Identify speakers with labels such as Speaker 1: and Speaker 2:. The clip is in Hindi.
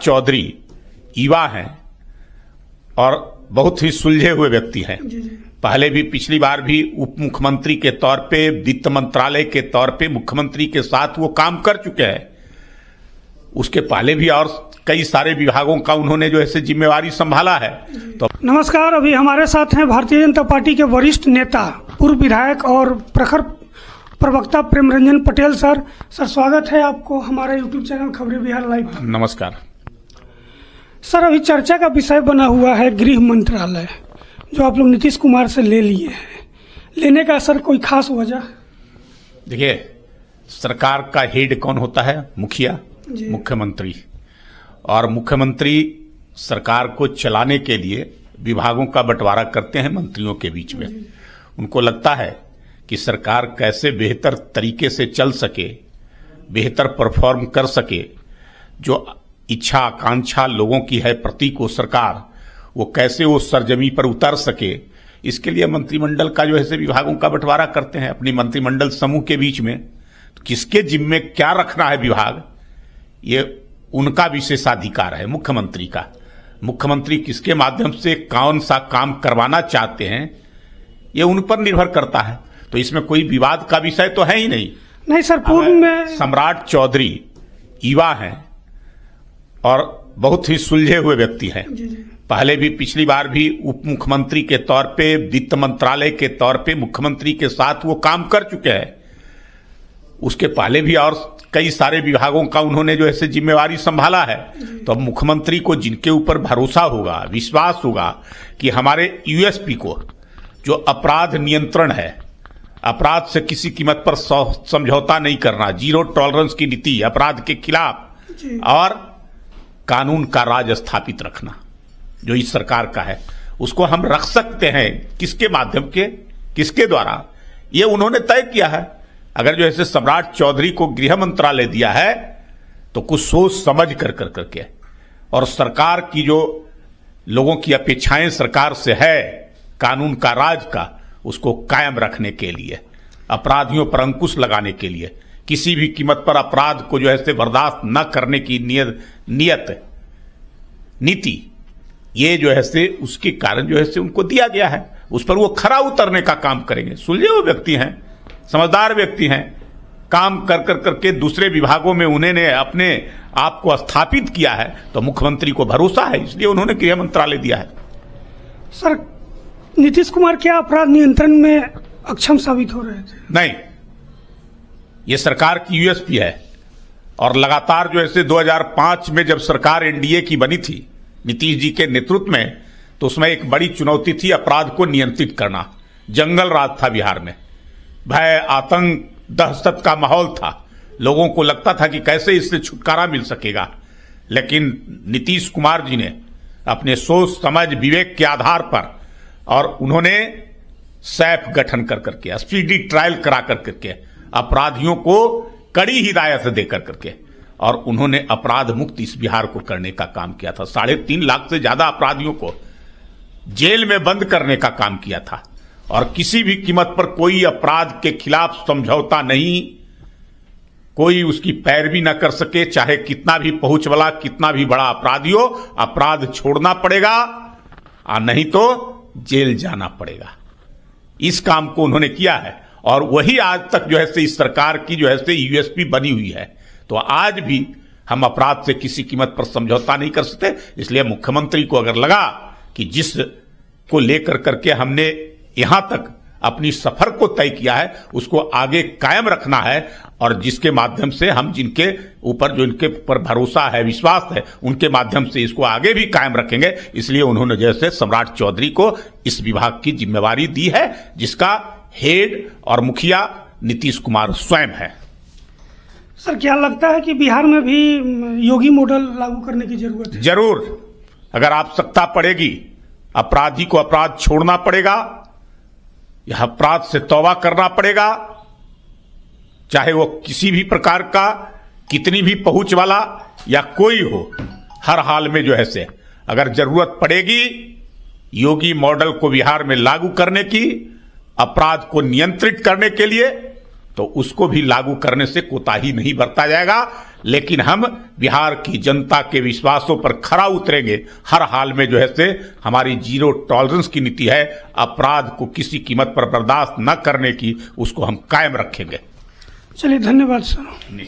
Speaker 1: चौधरी युवा हैं और बहुत ही सुलझे हुए व्यक्ति हैं। पहले भी, पिछली बार भी उप मुख्यमंत्री के तौर पे, वित्त मंत्रालय के तौर पे मुख्यमंत्री के साथ वो काम कर चुके हैं। उसके पहले भी और कई सारे विभागों का उन्होंने जो है जिम्मेवारी संभाला है। तो
Speaker 2: नमस्कार, अभी हमारे साथ हैं भारतीय जनता पार्टी के वरिष्ठ नेता, पूर्व विधायक और प्रखर प्रवक्ता प्रेमरंजन पटेल। सर स्वागत है आपको हमारे यूट्यूब चैनल खबरें बिहार लाइव।
Speaker 1: नमस्कार
Speaker 2: सर, अभी चर्चा का विषय बना हुआ है गृह मंत्रालय, जो आप लोग नीतीश कुमार से ले लिए हैं। लेने का सर कोई खास वजह?
Speaker 1: देखिए, सरकार का हेड कौन होता है? मुखिया, मुख्यमंत्री। और मुख्यमंत्री सरकार को चलाने के लिए विभागों का बंटवारा करते हैं मंत्रियों के बीच में। उनको लगता है कि सरकार कैसे बेहतर तरीके से चल सके, बेहतर परफॉर्म कर सके, जो इच्छा आकांक्षा लोगों की है प्रति को सरकार, वो कैसे वो सरजमी पर उतर सके, इसके लिए मंत्रिमंडल का जो है विभागों का बंटवारा करते हैं अपनी मंत्रिमंडल समूह के बीच में। तो किसके जिम्मे क्या रखना है विभाग, ये उनका विशेषाधिकार है मुख्यमंत्री का। मुख्यमंत्री किसके माध्यम से कौन सा काम करवाना चाहते हैं, ये उन पर निर्भर करता है। तो इसमें कोई विवाद का विषय तो है ही नहीं
Speaker 2: सर। पूर्व में
Speaker 1: सम्राट चौधरी युवा हैं और बहुत ही सुलझे हुए व्यक्ति हैं। पहले भी, पिछली बार भी उप मुख्यमंत्री के तौर पे, वित्त मंत्रालय के तौर पे मुख्यमंत्री के साथ वो काम कर चुके हैं। उसके पहले भी और कई सारे विभागों का उन्होंने जो है जिम्मेवारी संभाला है। तो अब मुख्यमंत्री को जिनके ऊपर भरोसा होगा, विश्वास होगा कि हमारे यूएसपी को, जो अपराध नियंत्रण है, अपराध से किसी कीमत पर समझौता नहीं करना, जीरो टॉलरेंस की नीति अपराध के खिलाफ और कानून का राज स्थापित रखना, जो इस सरकार का है, उसको हम रख सकते हैं। किसके माध्यम के, किसके द्वारा, ये उन्होंने तय किया है। अगर जो है सम्राट चौधरी को गृह मंत्रालय दिया है तो कुछ सोच समझ कर करके, और सरकार की जो लोगों की अपेक्षाएं सरकार से है, कानून का राज का, उसको कायम रखने के लिए, अपराधियों पर अंकुश लगाने के लिए, किसी भी कीमत पर अपराध को जो है बर्दाश्त न करने की नीति, ये जो है उसके कारण जो है उनको दिया गया है। उस पर वो खरा उतरने का काम करेंगे। सुलझे हुए व्यक्ति हैं, समझदार व्यक्ति हैं, काम कर करके दूसरे विभागों में उन्होंने अपने आप को स्थापित किया है। तो मुख्यमंत्री को भरोसा है, इसलिए उन्होंने गृह मंत्रालय दिया है।
Speaker 2: सर, नीतीश कुमार क्या अपराध नियंत्रण में अक्षम साबित हो रहे थे?
Speaker 1: नहीं, ये सरकार की यूएसपी है। और लगातार जो है 2005 में जब सरकार एनडीए की बनी थी नीतीश जी के नेतृत्व में, तो उसमें एक बड़ी चुनौती थी अपराध को नियंत्रित करना। जंगल राज था बिहार में, भय, आतंक, दहशत का माहौल था। लोगों को लगता था कि कैसे इससे छुटकारा मिल सकेगा। लेकिन नीतीश कुमार जी ने अपने सोच समझ विवेक के आधार पर, और उन्होंने सैफ गठन कर करके, स्पीडी ट्रायल करा करके, अपराधियों को कड़ी हिदायत दे करके, और उन्होंने अपराध मुक्त इस बिहार को करने का काम किया था। 3.5 लाख से ज्यादा अपराधियों को जेल में बंद करने का काम किया था। और किसी भी कीमत पर कोई अपराध के खिलाफ समझौता नहीं, कोई उसकी पैरवी न कर सके, चाहे कितना भी पहुंच वाला, कितना भी बड़ा अपराधी हो, अपराध छोड़ना पड़ेगा और नहीं तो जेल जाना पड़ेगा। इस काम को उन्होंने किया है और वही आज तक जो है इस सरकार की जो है यूएसपी बनी हुई है। तो आज भी हम अपराध से किसी कीमत पर समझौता नहीं कर सकते। इसलिए मुख्यमंत्री को अगर लगा कि जिस को लेकर करके हमने यहां तक अपनी सफर को तय किया है, उसको आगे कायम रखना है, और जिसके माध्यम से हम जिनके ऊपर, जो इनके ऊपर भरोसा है, विश्वास है, उनके माध्यम से इसको आगे भी कायम रखेंगे। इसलिए उन्होंने जैसे सम्राट चौधरी को इस विभाग की जिम्मेवारी दी है, जिसका हेड और मुखिया नीतीश कुमार स्वयं है।
Speaker 2: सर, क्या लगता है कि बिहार में भी योगी मॉडल लागू करने की जरूरत है?
Speaker 1: जरूर। अगर आवश्यकता पड़ेगी, अपराधी को अपराध छोड़ना पड़ेगा, यह अपराध से तौबा करना पड़ेगा, चाहे वो किसी भी प्रकार का, कितनी भी पहुंच वाला या कोई हो, हर हाल में जो है से अगर जरूरत पड़ेगी योगी मॉडल को बिहार में लागू करने की, अपराध को नियंत्रित करने के लिए, तो उसको भी लागू करने से कोताही नहीं बरता जाएगा। लेकिन हम बिहार की जनता के विश्वासों पर खरा उतरेंगे। हर हाल में जो है से हमारी जीरो टॉलरेंस की नीति है, अपराध को किसी कीमत पर बर्दाश्त न करने की, उसको हम कायम रखेंगे।
Speaker 2: चलिए, धन्यवाद सर।